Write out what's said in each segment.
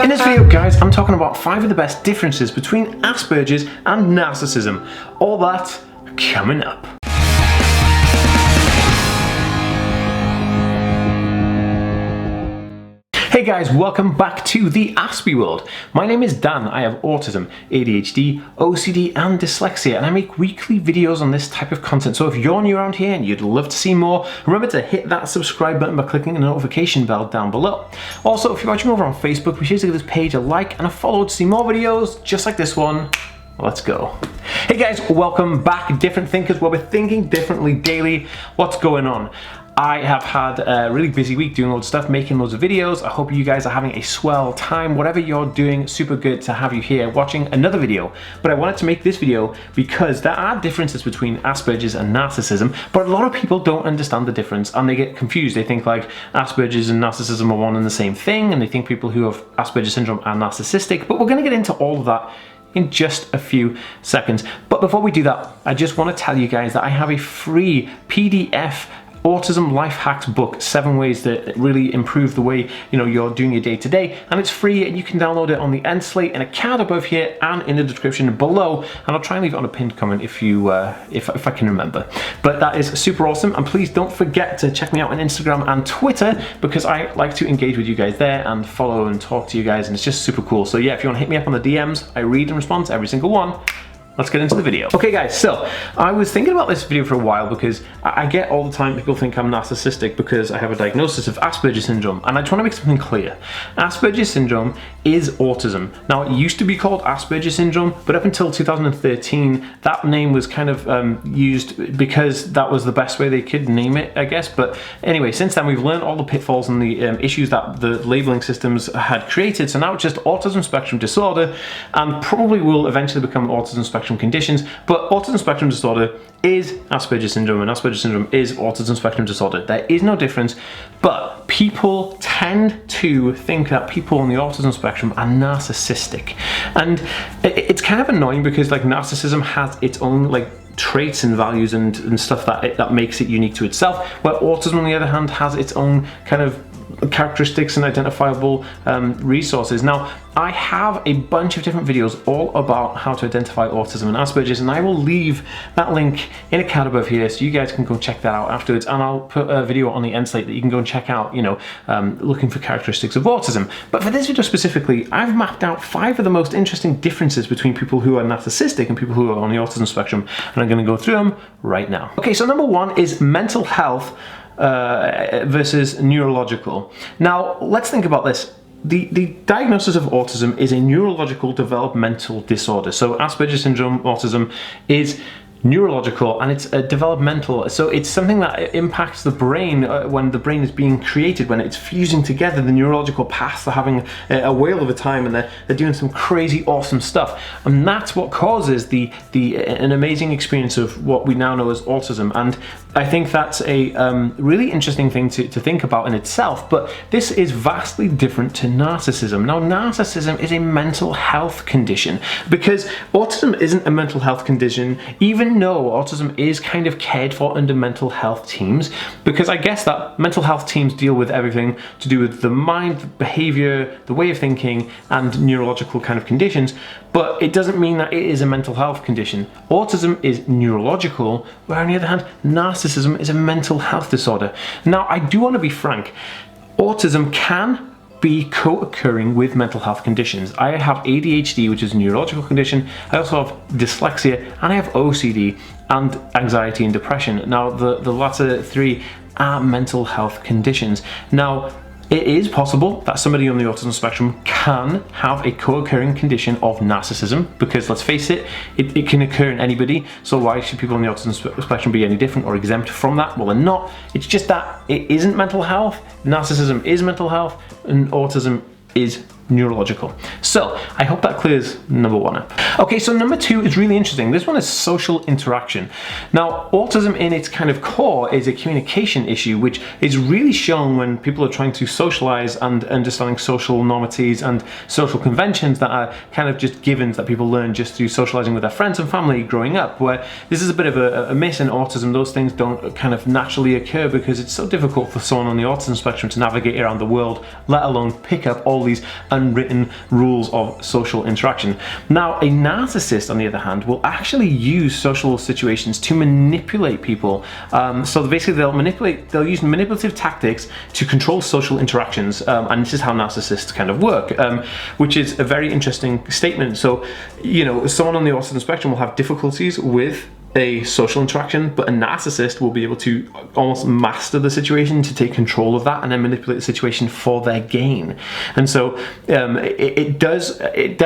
In this video, guys, I'm talking about 5 of the best differences between Asperger's and narcissism. All that coming up. Hey guys, welcome back to the Aspie world. My name is Dan. I have autism, ADHD, OCD and dyslexia, and I make weekly videos on this type of content. So if you're new around here and you'd love to see more, remember to hit that subscribe button by clicking the notification bell down below. Also, if you're watching over on Facebook, be sure to give this page a like and a follow to see more videos just like this one. Let's go. Hey guys, welcome back. Different Thinkers, where we're thinking differently daily. What's going on? I have had a really busy week doing loads of stuff, making loads of videos. I hope you guys are having a swell time. Whatever you're doing, super good to have you here watching another video. But I wanted to make this video because there are differences between Asperger's and narcissism, but a lot of people don't understand the difference and they get confused. They think like Asperger's and narcissism are one and the same thing, and they think people who have Asperger's syndrome are narcissistic. But we're going to get into all of that in just a few seconds. But before we do that, I just want to tell you guys that I have a free PDF Autism Life Hacks book, 7 ways that really improve the way you're doing your day to day, and it's free and you can download it on the end slate in a card above here and in the description below, and I'll try and leave it on a pinned comment if you if I can remember. But that is super awesome, and please don't forget to check me out on Instagram and Twitter because I like to engage with you guys there and follow and talk to you guys, and it's just super cool. So yeah, if you want to hit me up on the DMs, I read and respond to every single one. Let's get into the video. Okay guys, so I was thinking about this video for a while because I get all the time people think I'm narcissistic because I have a diagnosis of Asperger syndrome, and I just want to make something clear. Asperger syndrome is autism. Now, it used to be called Asperger syndrome, but up until 2013 that name was kind of used because that was the best way they could name it, I guess. But anyway, since then we've learned all the pitfalls and the issues that the labeling systems had created, so now it's just autism spectrum disorder, and probably will eventually become autism spectrum conditions. But autism spectrum disorder is Asperger syndrome, and Asperger syndrome is autism spectrum disorder. There is no difference, but people tend to think that people on the autism spectrum are narcissistic, and it's kind of annoying because like narcissism has its own like traits and values and stuff that makes it unique to itself, where autism on the other hand has its own kind of characteristics and identifiable resources. Now, I have a bunch of different videos all about how to identify autism and Asperger's, and I will leave that link in a card above here so you guys can go check that out afterwards, and I'll put a video on the end slate that you can go and check out, looking for characteristics of autism. But for this video specifically, I've mapped out 5 of the most interesting differences between people who are narcissistic and people who are on the autism spectrum, and I'm going to go through them right now. Okay, so number 1 is mental health versus neurological. Now, let's think about this. The diagnosis of autism is a neurological developmental disorder. So Asperger syndrome, autism, is neurological and it's developmental, so it's something that impacts the brain when the brain is being created, when it's fusing together. The neurological paths are having a whale of a time, and they're doing some crazy awesome stuff, and that's what causes an amazing experience of what we now know as autism. And I think that's a really interesting thing to think about in itself. But this is vastly different to narcissism. Now, narcissism is a mental health condition, because autism isn't a mental health condition, even though autism is kind of cared for under mental health teams, because I guess that mental health teams deal with everything to do with the mind, the behavior, the way of thinking, and neurological kind of conditions, but it doesn't mean that it is a mental health condition. Autism is neurological, where on the other hand, narcissism is a mental health disorder. Now, I do want to be frank. Autism can be co-occurring with mental health conditions. I have ADHD, which is a neurological condition. I also have dyslexia, and I have OCD and anxiety and depression. Now, the latter 3 are mental health conditions. Now, it is possible that somebody on the autism spectrum can have a co-occurring condition of narcissism, because let's face it, it can occur in anybody. So why should people on the autism spectrum be any different or exempt from that? Well, they're not. It's just that it isn't mental health. Narcissism is mental health, and autism is neurological. So I hope that clears number 1 up. Okay, so number 2 is really interesting. This one is social interaction. Now, autism in its kind of core is a communication issue, which is really shown when people are trying to socialize and understanding social normities and social conventions that are kind of just givens that people learn just through socializing with their friends and family growing up, where this is a bit of a miss in autism. Those things don't kind of naturally occur because it's so difficult for someone on the autism spectrum to navigate around the world, let alone pick up all these unwritten rules of social interaction. Now, a narcissist, on the other hand, will actually use social situations to manipulate people. So basically, they'll use manipulative tactics to control social interactions, and this is how narcissists kind of work, which is a very interesting statement. So, you know, someone on the autism spectrum will have difficulties with a social interaction, but a narcissist will be able to almost master the situation, to take control of that and then manipulate the situation for their gain. And so it does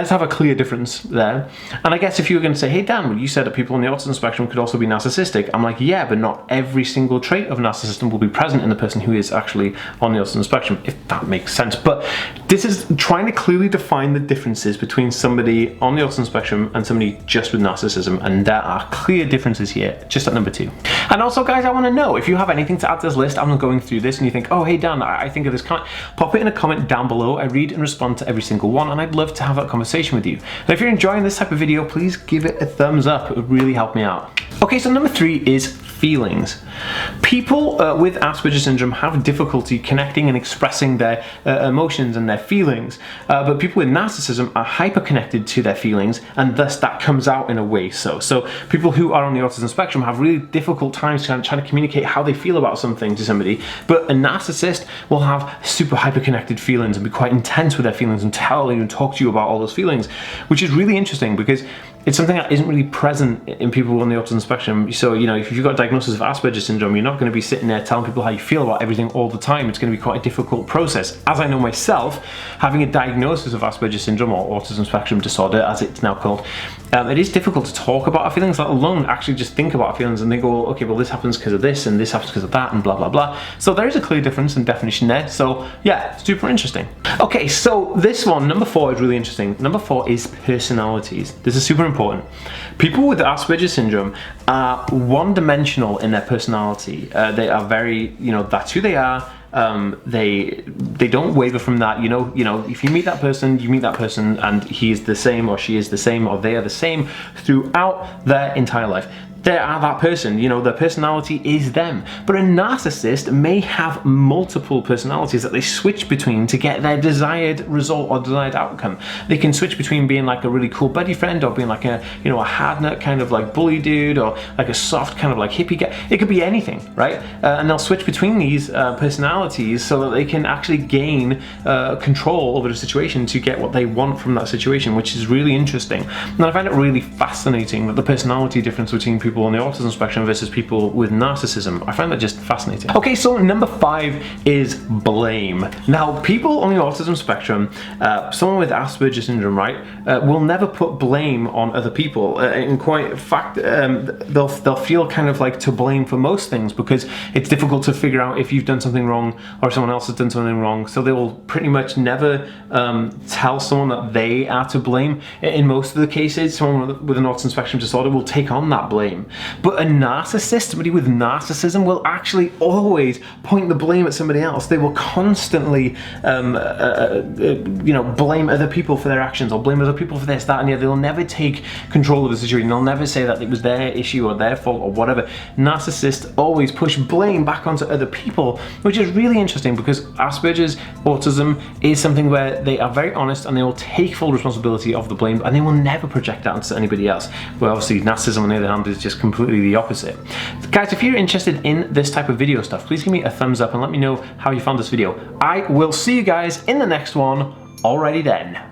have a clear difference there. And I guess if you were going to say, hey Dan, well, you said that people on the autism spectrum could also be narcissistic. I'm like, yeah, but not every single trait of narcissism will be present in the person who is actually on the autism spectrum, if that makes sense. But this is trying to clearly define the differences between somebody on the autism spectrum and somebody just with narcissism, and there are clear differences here, just at number 2. And also, guys, I want to know if you have anything to add to this list. I'm going through this and you think, oh, hey Dan, I think of this comment, pop it in a comment down below. I read and respond to every single one, and I'd love to have that conversation with you. And if you're enjoying this type of video, please give it a thumbs up. It would really help me out. Okay, so number 3 is feelings. People with Asperger syndrome have difficulty connecting and expressing their emotions and their feelings, but people with narcissism are hyper-connected to their feelings, and thus that comes out in a way. So people who are on the autism spectrum have really difficult times trying to communicate how they feel about something to somebody, but a narcissist will have super hyper-connected feelings and be quite intense with their feelings and tell you and talk to you about all those feelings, which is really interesting because it's something that isn't really present in people on the autism spectrum. So, you know, if you've got a diagnosis of Asperger syndrome, you're not going to be sitting there telling people how you feel about everything all the time. It's going to be quite a difficult process. As I know myself, having a diagnosis of Asperger syndrome, or autism spectrum disorder, as it's now called, it is difficult to talk about our feelings, let alone actually just think about our feelings and then go, okay, well, this happens because of this, and this happens because of that, and blah, blah, blah. So there is a clear difference in definition there. So yeah, super interesting. Okay, so this one, number 4, is really interesting. Number 4 is personalities. This is super important. People with Asperger syndrome are one-dimensional in their personality. They are very, you know, that's who they are. They don't waver from that. You know, if you meet that person, you meet that person, and he is the same, or she is the same, or they are the same throughout their entire life. They are that person, you know, their personality is them. But a narcissist may have multiple personalities that they switch between to get their desired result or desired outcome. They can switch between being like a really cool buddy friend, or being like a, you know, a hard nut kind of like bully dude, or like a soft kind of like hippie guy. It could be anything, right? And they'll switch between these personalities so that they can actually gain control over the situation to get what they want from that situation, which is really interesting. And I find it really fascinating that the personality difference between people on the autism spectrum versus people with narcissism. I find that just fascinating. Okay, so number 5 is blame. Now, people on the autism spectrum, someone with Asperger syndrome, right, will never put blame on other people. In quite fact, they'll feel kind of like to blame for most things because it's difficult to figure out if you've done something wrong or someone else has done something wrong. So they will pretty much never tell someone that they are to blame. In most of the cases, someone with an autism spectrum disorder will take on that blame. But a narcissist, somebody with narcissism, will actually always point the blame at somebody else. They will constantly, you know, blame other people for their actions, or blame other people for this, that, and the other. They'll never take control of the situation. They'll never say that it was their issue or their fault or whatever. Narcissists always push blame back onto other people, which is really interesting because Asperger's autism is something where they are very honest and they will take full responsibility of the blame, and they will never project that onto anybody else. Well, obviously, narcissism, on the other hand, is just completely the opposite. Guys, if you're interested in this type of video stuff, please give me a thumbs up and let me know how you found this video. I will see you guys in the next one. Alrighty then.